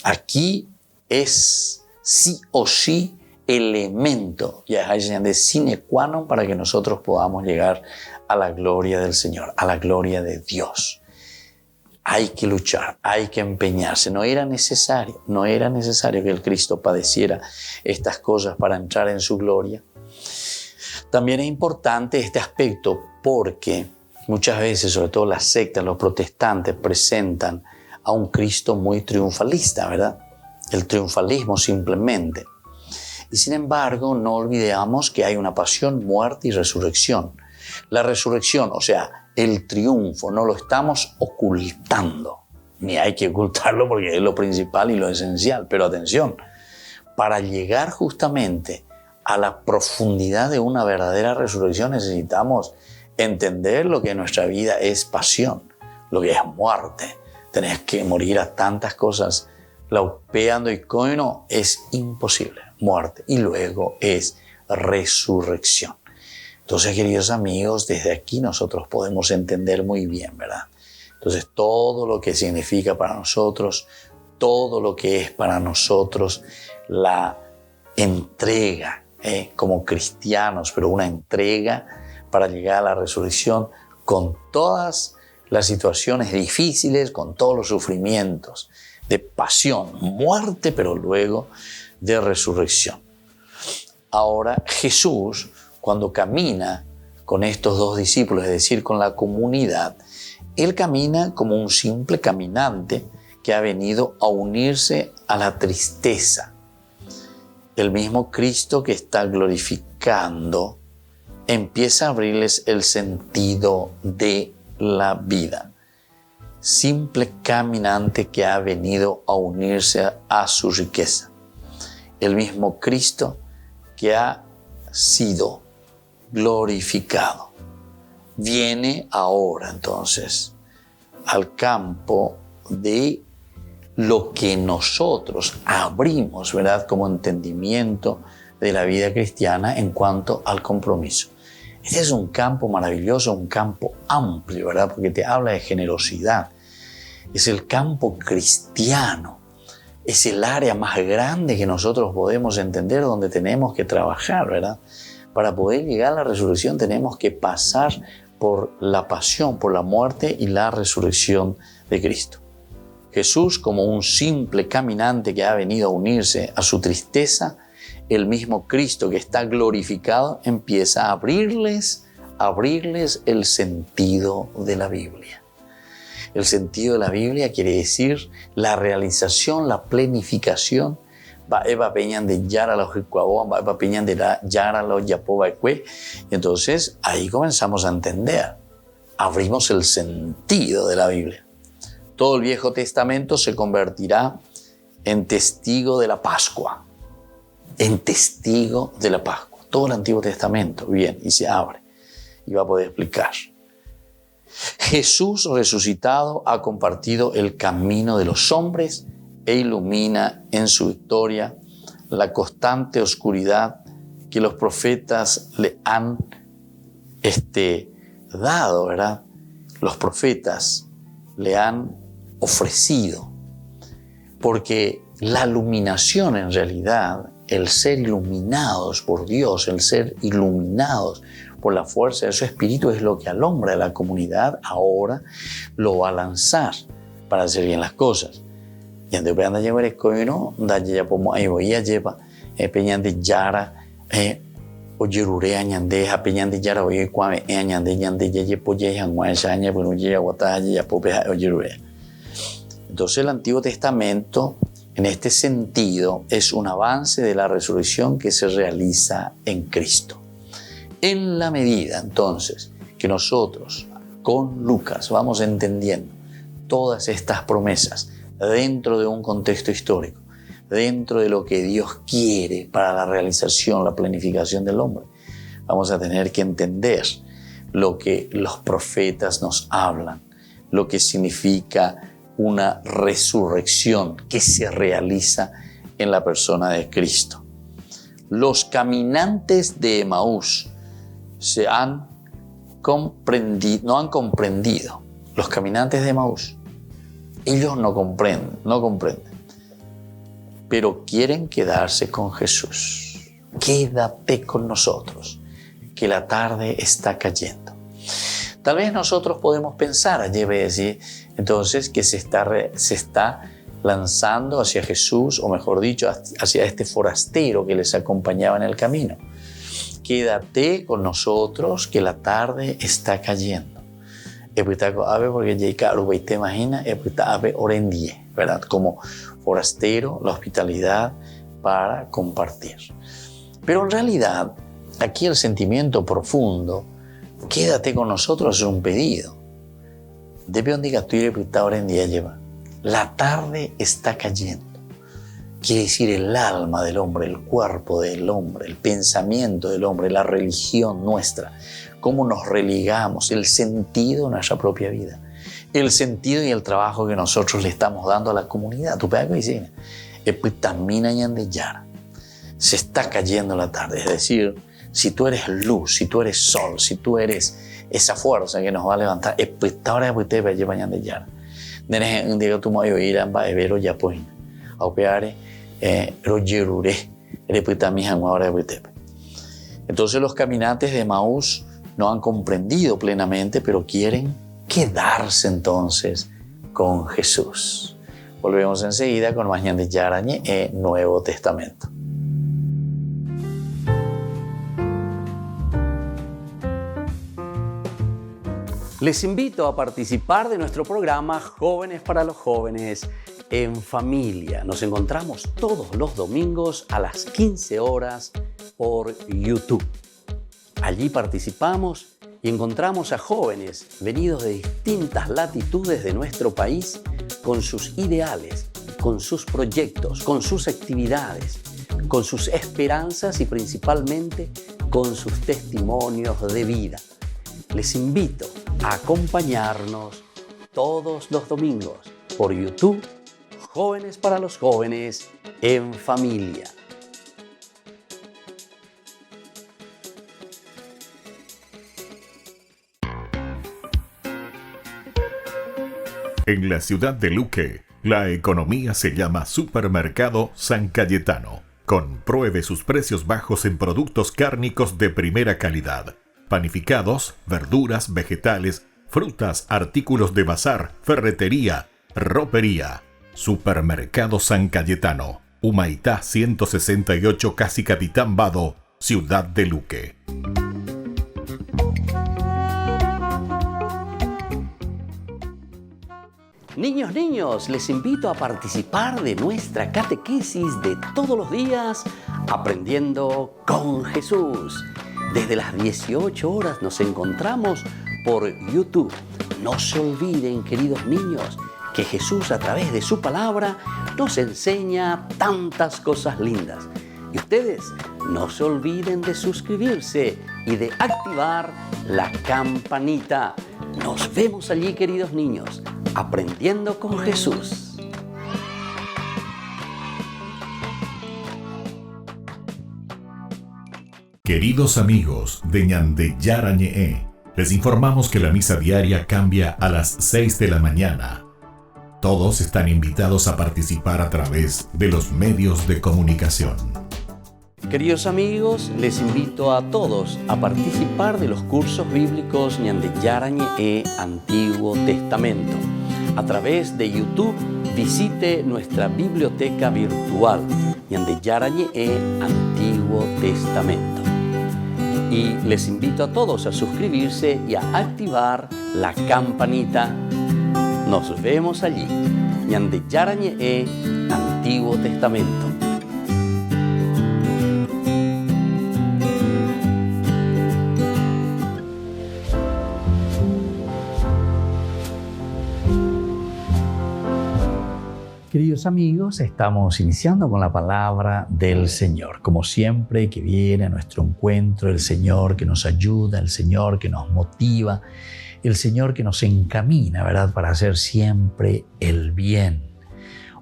Aquí es sí o sí elemento, ya hay de sine qua non para que nosotros podamos llegar a la gloria del Señor, a la gloria de Dios. Hay que luchar, hay que empeñarse. No era necesario que el Cristo padeciera estas cosas para entrar en su gloria. También es importante este aspecto porque muchas veces, sobre todo las sectas, los protestantes, presentan a un Cristo muy triunfalista, ¿verdad? El triunfalismo simplemente. Y sin embargo, no olvidemos que hay una pasión, muerte y resurrección. La resurrección, o sea, el triunfo, no lo estamos ocultando. Ni hay que ocultarlo porque es lo principal y lo esencial. Pero atención, para llegar justamente a la profundidad de una verdadera resurrección necesitamos entender lo que en nuestra vida es pasión, lo que es muerte. Tenés que morir a tantas cosas. La upeando y coino es imposible, muerte. Y luego es resurrección. Entonces, queridos amigos, desde aquí nosotros podemos entender muy bien, ¿verdad? Entonces, todo lo que significa para nosotros, todo lo que es para nosotros la entrega, como cristianos, pero una entrega para llegar a la resurrección con todas las situaciones difíciles, con todos los sufrimientos de pasión, muerte, pero luego de resurrección. Ahora, Jesús, cuando camina con estos dos discípulos, es decir, con la comunidad, Él camina como un simple caminante que ha venido a unirse a la tristeza. El mismo Cristo que está glorificando empieza a abrirles el sentido de la vida. Simple caminante que ha venido a unirse a su riqueza. El mismo Cristo que ha sido glorificado. Viene ahora entonces al campo de lo que nosotros abrimos, ¿verdad? Como entendimiento de la vida cristiana en cuanto al compromiso. Este es un campo maravilloso, un campo amplio, ¿verdad? Porque te habla de generosidad. Es el campo cristiano. Es el área más grande que nosotros podemos entender donde tenemos que trabajar, ¿verdad? Para poder llegar a la resurrección tenemos que pasar por la pasión, por la muerte y la resurrección de Cristo. Jesús, como un simple caminante que ha venido a unirse a su tristeza, el mismo Cristo que está glorificado empieza a abrirles el sentido de la Biblia. El sentido de la Biblia quiere decir la realización, la plenificación. Entonces ahí comenzamos a entender. Abrimos el sentido de la Biblia. Todo el Viejo Testamento se convertirá en testigo de la Pascua. En testigo de la Pascua. Todo el Antiguo Testamento, bien, y se abre. Y va a poder explicar. Jesús resucitado ha compartido el camino de los hombres e ilumina en su victoria la constante oscuridad que los profetas le han dado, ¿verdad? Los profetas le han ofrecido. Porque la iluminación en realidad el ser iluminados por Dios, el ser iluminados por la fuerza de su espíritu es lo que alumbra a la comunidad, ahora lo va a lanzar para hacer bien las cosas. Y antes de anda llevar escoino, da ya como ahí voy a llevar peñante yara oyerure añande a peñante yara oye cuame añande ñande ya poye hangua shaña bueno ya guata ya pope oyerure. Entonces el Antiguo Testamento en este sentido es un avance de la resurrección que se realiza en Cristo. En la medida entonces que nosotros con Lucas vamos entendiendo todas estas promesas dentro de un contexto histórico, dentro de lo que Dios quiere para la realización, la planificación del hombre, vamos a tener que entender lo que los profetas nos hablan, lo que significa una resurrección que se realiza en la persona de Cristo. Los caminantes de Emaús no han comprendido. Los caminantes de Emaús, ellos no comprenden, pero quieren quedarse con Jesús. Quédate con nosotros, que la tarde está cayendo. Tal vez nosotros podemos pensar, allí decir, entonces que se está lanzando hacia Jesús, o mejor dicho, hacia este forastero que les acompañaba en el camino. Quédate con nosotros, que la tarde está cayendo. Porque ya te imagina, ¿verdad? Como forastero, la hospitalidad para compartir. Pero en realidad, aquí el sentimiento profundo, quédate con nosotros, es un pedido. La tarde está cayendo. Quiere decir el alma del hombre, el cuerpo del hombre, el pensamiento del hombre, la religión nuestra, cómo nos religamos, el sentido de nuestra propia vida, el sentido y el trabajo que nosotros le estamos dando a la comunidad. Tu pedagogía dice, se está cayendo la tarde, es decir, si tú eres luz, si tú eres sol, si tú eres esa fuerza que nos va a levantar, entonces los caminantes de Emaús no han comprendido plenamente, pero quieren quedarse entonces con Jesús. Volvemos enseguida con más Ñande Yarañe en Nuevo Testamento. Les invito a participar de nuestro programa Jóvenes para los Jóvenes en Familia. Nos encontramos todos los domingos a las 15 horas por YouTube. Allí participamos y encontramos a jóvenes venidos de distintas latitudes de nuestro país con sus ideales, con sus proyectos, con sus actividades, con sus esperanzas y principalmente con sus testimonios de vida. Les invito a acompañarnos todos los domingos por YouTube, Jóvenes para los Jóvenes en Familia. En la ciudad de Luque, la economía se llama Supermercado San Cayetano. Compruebe sus precios bajos en productos cárnicos de primera calidad. Panificados, verduras, vegetales, frutas, artículos de bazar, ferretería, ropería. Supermercado San Cayetano, Humaitá 168, Casi Capitán Vado, Ciudad de Luque. Niños, les invito a participar de nuestra catequesis de todos los días, Aprendiendo con Jesús. Desde las 18 horas nos encontramos por YouTube. No se olviden, queridos niños, que Jesús a través de su palabra nos enseña tantas cosas lindas. Y ustedes no se olviden de suscribirse y de activar la campanita. Nos vemos allí, queridos niños, aprendiendo con Jesús. Queridos amigos de Ñande Yarañe, les informamos que la misa diaria cambia a las 6 de la mañana. Todos están invitados a participar a través de los medios de comunicación. Queridos amigos, les invito a todos a participar de los cursos bíblicos Ñande Yarañe e Antiguo Testamento. A través de YouTube, visite nuestra biblioteca virtual Ñande Yarañe e Antiguo Testamento. Y les invito a todos a suscribirse y a activar la campanita. Nos vemos allí. Ñande Yarañe e Antiguo Testamento. Queridos amigos, estamos iniciando con la palabra del Señor. Como siempre que viene a nuestro encuentro, el Señor que nos ayuda, el Señor que nos motiva, el Señor que nos encamina, ¿verdad?, para hacer siempre el bien.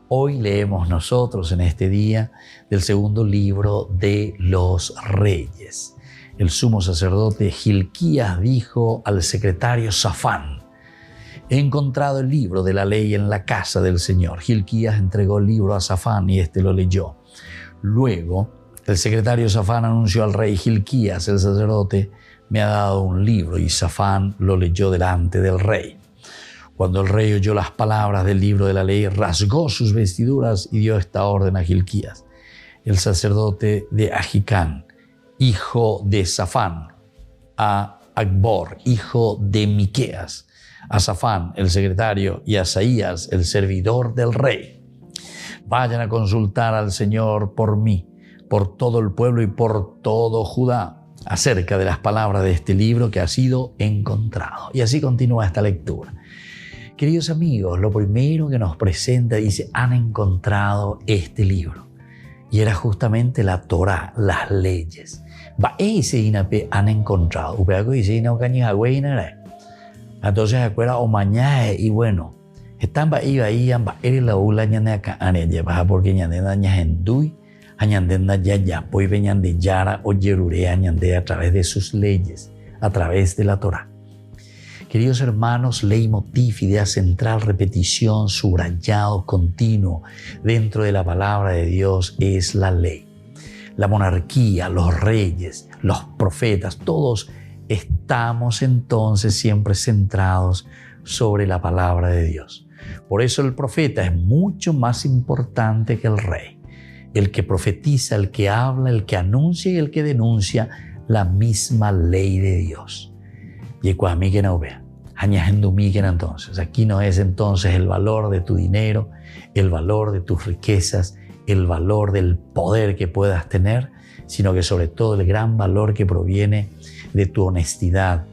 Hoy leemos nosotros en este día del segundo libro de los Reyes. El sumo sacerdote Hilquías dijo al secretario Safán: he encontrado el libro de la ley en la casa del Señor. Hilquías entregó el libro a Safán y éste lo leyó. Luego, el secretario Safán anunció al rey: Hilquías, el sacerdote, me ha dado un libro, y Safán lo leyó delante del rey. Cuando el rey oyó las palabras del libro de la ley, rasgó sus vestiduras y dio esta orden a Hilquías: el sacerdote de Ahicán, hijo de Safán, a Acbor, hijo de Miqueas, a Safán, el secretario, y a Asaías, el servidor del rey: vayan a consultar al Señor por mí, por todo el pueblo y por todo Judá, acerca de las palabras de este libro que ha sido encontrado. Y así continúa esta lectura. Queridos amigos, lo primero que nos presenta dice: han encontrado este libro. Y era justamente la Torá, las leyes. Han encontrado. Entonces acuerda o mañana y bueno, están ahí la ula ñaneca aneya porque ñandena ñahendui añandena ya pues ñande yara o yerure añande a través de sus leyes, a través de la Torá. Queridos hermanos, leitmotiv, idea central, repetición, subrayado continuo dentro de la palabra de Dios es la ley. La monarquía, los reyes, los profetas, todos estamos entonces siempre centrados sobre la palabra de Dios. Por eso el profeta es mucho más importante que el rey. El que profetiza, el que habla, el que anuncia y el que denuncia la misma ley de Dios. Y entonces, aquí no es entonces el valor de tu dinero, el valor de tus riquezas, el valor del poder que puedas tener, sino que sobre todo el gran valor que proviene de tu honestidad,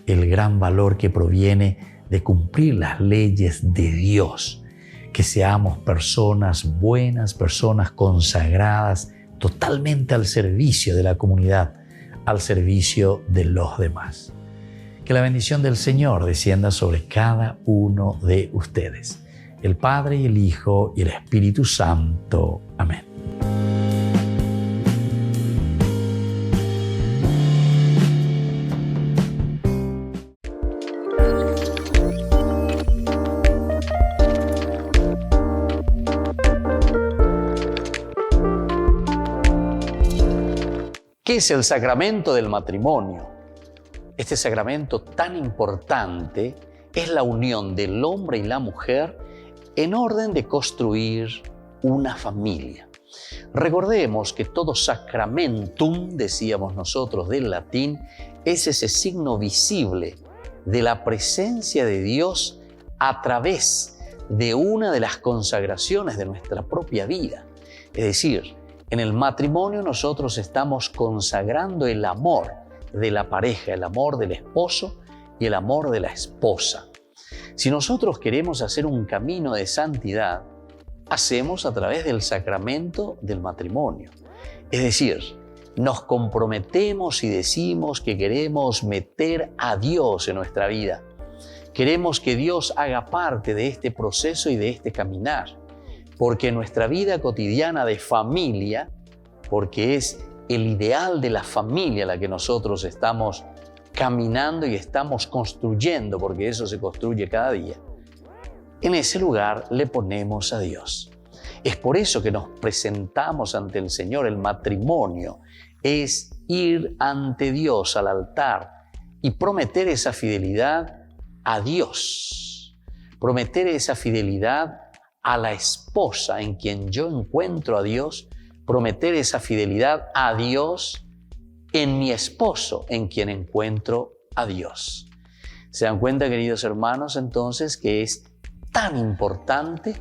el gran valor que proviene de cumplir las leyes de Dios, que seamos personas buenas, personas consagradas, totalmente al servicio de la comunidad, al servicio de los demás. Que la bendición del Señor descienda sobre cada uno de ustedes, el Padre y el Hijo y el Espíritu Santo. Amén. ¿Qué es el sacramento del matrimonio? Este sacramento tan importante es la unión del hombre y la mujer en orden de construir una familia. Recordemos que todo sacramentum, decíamos nosotros del latín, es ese signo visible de la presencia de Dios a través de una de las consagraciones de nuestra propia vida. Es decir, en el matrimonio nosotros estamos consagrando el amor de la pareja, el amor del esposo y el amor de la esposa. Si nosotros queremos hacer un camino de santidad, hacemos a través del sacramento del matrimonio. Es decir, nos comprometemos y decimos que queremos meter a Dios en nuestra vida. Queremos que Dios haga parte de este proceso y de este caminar. Porque en nuestra vida cotidiana de familia, porque es el ideal de la familia la que nosotros estamos caminando y estamos construyendo, porque eso se construye cada día, en ese lugar le ponemos a Dios. Es por eso que nos presentamos ante el Señor. El matrimonio es ir ante Dios al altar y prometer esa fidelidad a Dios, prometer esa fidelidad a la esposa en quien yo encuentro a Dios, prometer esa fidelidad a Dios en mi esposo en quien encuentro a Dios. ¿Se dan cuenta, queridos hermanos, entonces, que es tan importante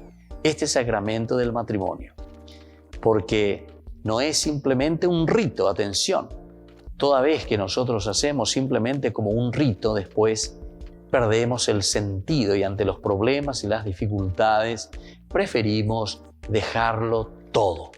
este sacramento del matrimonio? Porque no es simplemente un rito, atención. Toda vez que nosotros hacemos simplemente como un rito, después perdemos el sentido y ante los problemas y las dificultades preferimos dejarlo todo.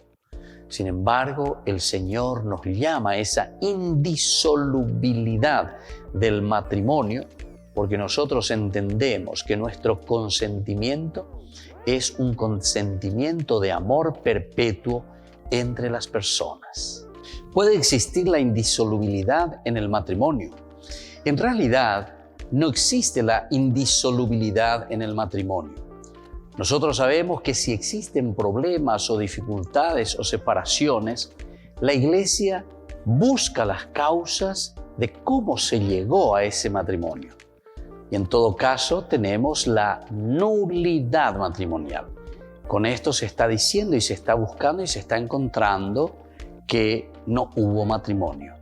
Sin embargo, el Señor nos llama a esa indisolubilidad del matrimonio porque nosotros entendemos que nuestro consentimiento es un consentimiento de amor perpetuo entre las personas. Puede existir la indisolubilidad en el matrimonio. En realidad, no existe la indisolubilidad en el matrimonio. Nosotros sabemos que si existen problemas o dificultades o separaciones, la Iglesia busca las causas de cómo se llegó a ese matrimonio. Y en todo caso tenemos la nulidad matrimonial. Con esto se está diciendo y se está buscando y se está encontrando que no hubo matrimonio,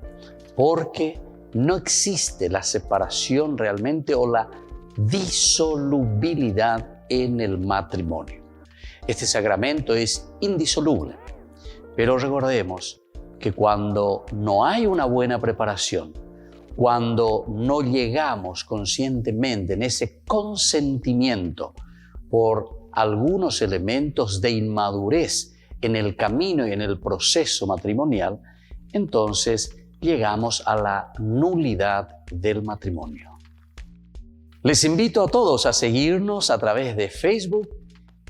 porque no existe la separación realmente o la disolubilidad en el matrimonio. Este sacramento es indisoluble, pero recordemos que cuando no hay una buena preparación, cuando no llegamos conscientemente en ese consentimiento por algunos elementos de inmadurez en el camino y en el proceso matrimonial, entonces llegamos a la nulidad del matrimonio. Les invito a todos a seguirnos a través de Facebook,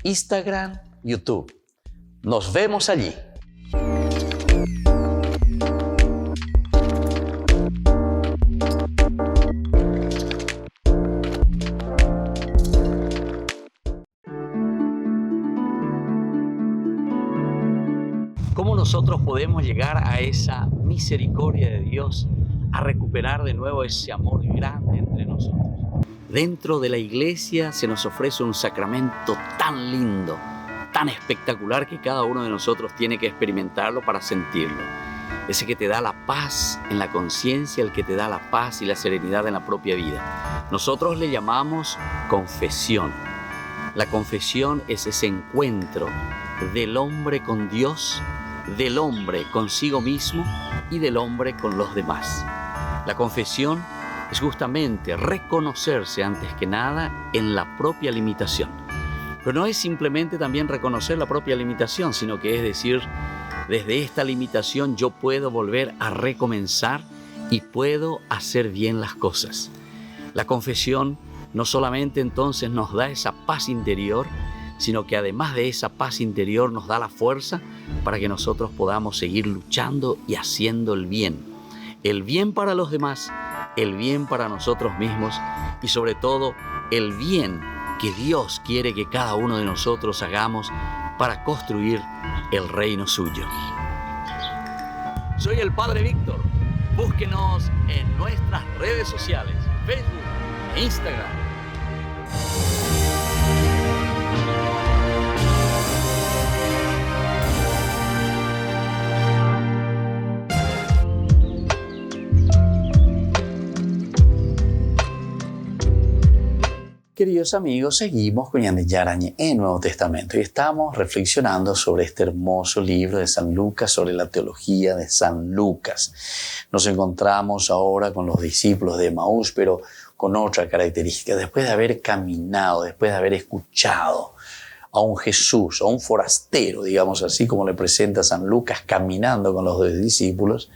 Instagram, YouTube. Nos vemos allí. ¿Cómo nosotros podemos llegar a esa misericordia de Dios, a recuperar de nuevo ese amor grande entre nosotros? Dentro de la iglesia se nos ofrece un sacramento tan lindo, tan espectacular que cada uno de nosotros tiene que experimentarlo para sentirlo. Ese que te da la paz en la conciencia, el que te da la paz y la serenidad en la propia vida. Nosotros le llamamos confesión. La confesión es ese encuentro del hombre con Dios, del hombre consigo mismo y del hombre con los demás. La confesión es justamente reconocerse antes que nada en la propia limitación. Pero no es simplemente también reconocer la propia limitación, sino que es decir, desde esta limitación yo puedo volver a recomenzar y puedo hacer bien las cosas. La confesión no solamente entonces nos da esa paz interior, sino que además de esa paz interior nos da la fuerza para que nosotros podamos seguir luchando y haciendo el bien. El bien para los demás, el bien para nosotros mismos y sobre todo el bien que Dios quiere que cada uno de nosotros hagamos para construir el reino suyo. Soy el Padre Víctor. Búsquenos en nuestras redes sociales, Facebook e Instagram. Queridos amigos, seguimos con Ñande Yarañe en Nuevo Testamento y estamos reflexionando sobre este hermoso libro de San Lucas, sobre la teología de San Lucas. Nos encontramos ahora con los discípulos de Emaús, pero con otra característica. Después de haber caminado, después de haber escuchado a un Jesús, a un forastero, digamos así como le presenta San Lucas, caminando con los dos discípulos,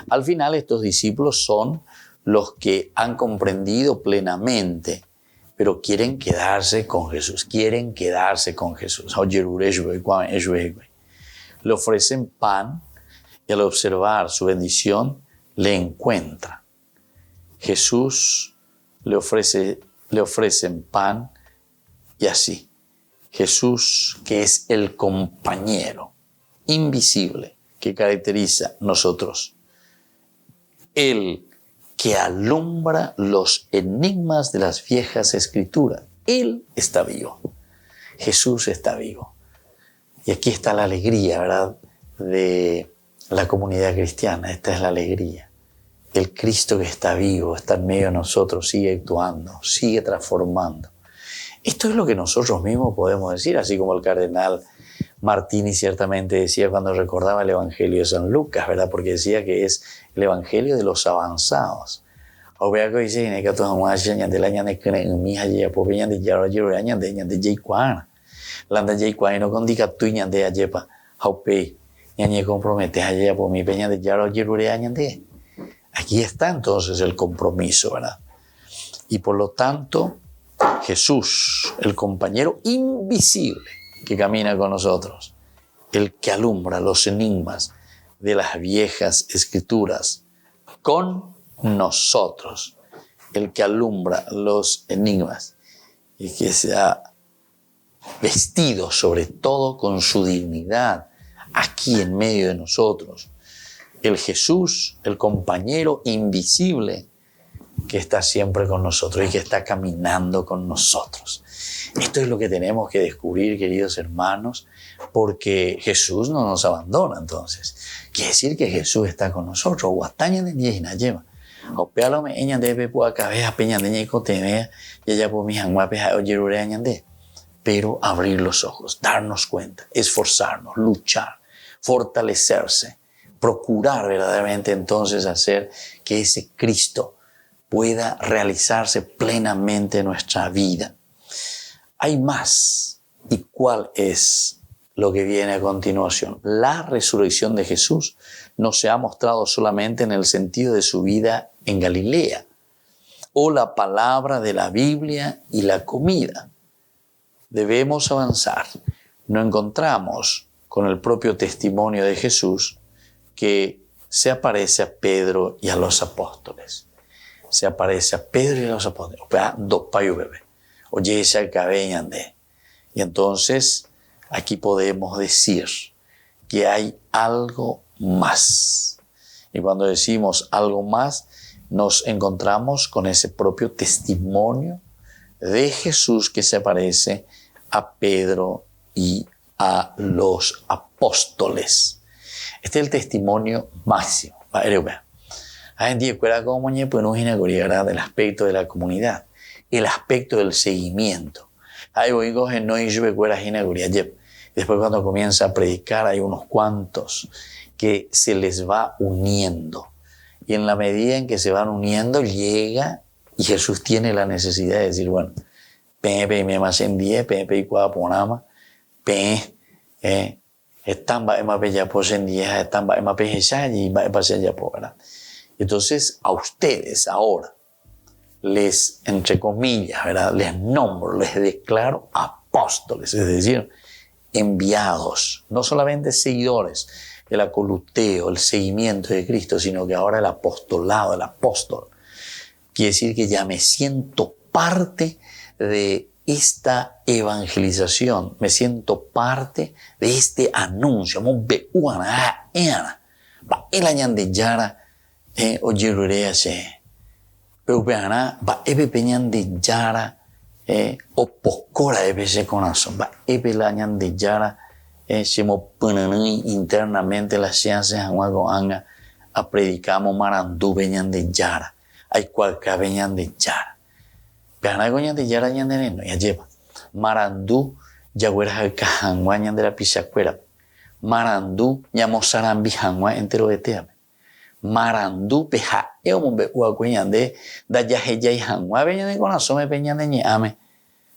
al final estos discípulos son los que han comprendido plenamente, pero quieren quedarse con Jesús, quieren quedarse con Jesús. Le ofrecen pan y al observar su bendición le encuentran. Jesús le ofrecen pan y así. Jesús, que es el compañero invisible que caracteriza a nosotros. El que alumbra los enigmas de las viejas escrituras. Él está vivo. Jesús está vivo. Y aquí está la alegría, ¿verdad?, de la comunidad cristiana. Esta es la alegría. El Cristo que está vivo, está en medio de nosotros, sigue actuando, sigue transformando. Esto es lo que nosotros mismos podemos decir, así como el cardenal Martini ciertamente decía cuando recordaba el Evangelio de San Lucas, ¿verdad? Porque decía que es el Evangelio de los avanzados. Aquí está entonces el compromiso, ¿verdad? Y por lo tanto, Jesús, el compañero invisible que camina con nosotros, el que alumbra los enigmas de las viejas escrituras con nosotros, el que alumbra los enigmas y que se ha vestido sobre todo con su dignidad aquí en medio de nosotros, el Jesús, el compañero invisible que está siempre con nosotros y que está caminando con nosotros. Esto es lo que tenemos que descubrir, queridos hermanos, porque Jesús no nos abandona entonces. Quiere decir que Jesús está con nosotros. Pero abrir los ojos, darnos cuenta, esforzarnos, luchar, fortalecerse, procurar verdaderamente entonces hacer que ese Cristo pueda realizarse plenamente en nuestra vida. Hay más. ¿Y cuál es lo que viene a continuación? La resurrección de Jesús no se ha mostrado solamente en el sentido de su vida en Galilea, o la palabra de la Biblia y la comida. Debemos avanzar. No encontramos con el propio testimonio de Jesús que se aparece a Pedro y a los apóstoles. Se aparece a Pedro y a los apóstoles. Oye, ese cabellande. Y entonces aquí podemos decir que hay algo más. Y cuando decimos algo más, nos encontramos con ese propio testimonio de Jesús que se aparece a Pedro y a los apóstoles. Este es el testimonio máximo. Del aspecto de la comunidad, el aspecto del seguimiento. Después cuando comienza a predicar hay unos cuantos que se les va uniendo. Y en la medida en que se van uniendo llega y Jesús tiene la necesidad de decir, bueno, Pepe me más en 10, Pepe y cuaponama, están va ema bella pues en 10, están va ema peja y va a ser ya por. Entonces a ustedes ahora les, entre comillas, ¿verdad?, les nombro, les declaro apóstoles, es decir, enviados, no solamente seguidores, el acoluteo, el seguimiento de Cristo, sino que ahora el apostolado, el apóstol. Quiere decir que ya me siento parte de esta evangelización, me siento parte de este anuncio. El año de Yara, pero va ebe peñan de Yara, o poscora ebe se corazón, va ebe la año de Yara, se mo punani internamente las ciencias anga a predicamos marandú peñan de Yara, hay cualca peñan de Yara. Pero goñan de Yara ñan de no ya lleva marandú yaguera el cajangua ñan de la pisacuera, marandú ñamosaran bijangua entero de teame. Marandú peja eombe uacuñande da yaje y hangua peña de corazón me peña de ñame,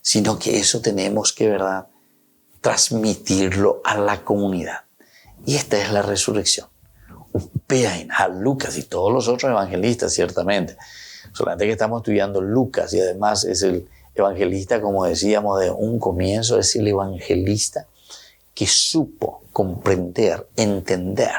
sino que eso tenemos que, verdad, transmitirlo a la comunidad. Y esta es la resurrección. Upeain a Lucas y todos los otros evangelistas, ciertamente. Solamente que estamos estudiando Lucas y además es el evangelista, como decíamos, de un comienzo, es el evangelista que supo comprender, entender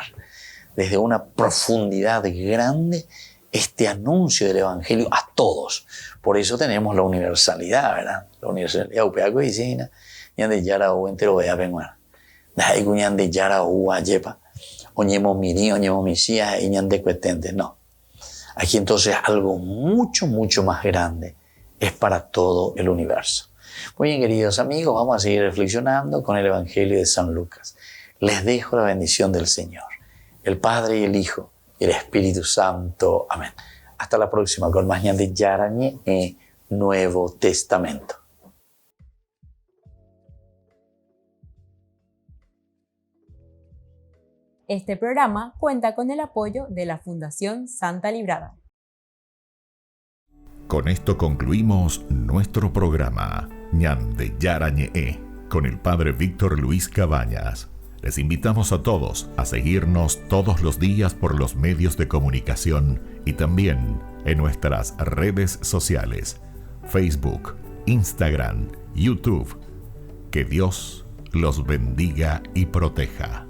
desde una profundidad grande este anuncio del evangelio a todos. Por eso tenemos la universalidad, ¿verdad? La universalidad. ñande yara o entero vea venguana. Da igu ñande yara o ayepa. Oñemo miri, oñemo misía y ñande cuetente. No. Aquí entonces algo mucho, mucho más grande es para todo el universo. Muy bien, queridos amigos, vamos a seguir reflexionando con el Evangelio de San Lucas. Les dejo la bendición del Señor, el Padre y el Hijo y el Espíritu Santo. Amén. Hasta la próxima con más ñande yarañe e Nuevo Testamento. Este programa cuenta con el apoyo de la Fundación Santa Librada. Con esto concluimos nuestro programa ñande yarañe con el Padre Víctor Luis Cabañas. Les invitamos a todos a seguirnos todos los días por los medios de comunicación y también en nuestras redes sociales, Facebook, Instagram, YouTube. Que Dios los bendiga y proteja.